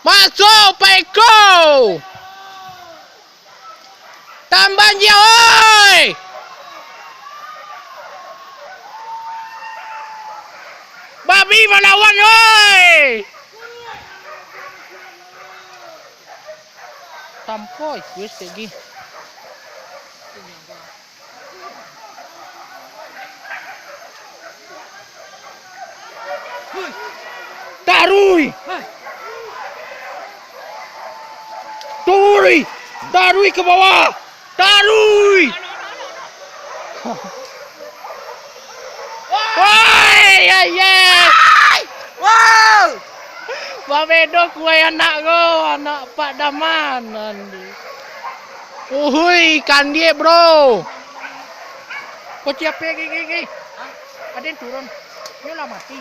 Masuk Peko. Tambah dia oi. Babi melawan oi. Tampoi wis lagi. Tarui. Tarui. Tarui ke bawah. Tarui. Woi, ya ya. Wow. Babedo kue anak go, anak Pak Daman. Uhui, ikan dia bro. Kau siapa gigi? Ada yang turun. Ini lah mati.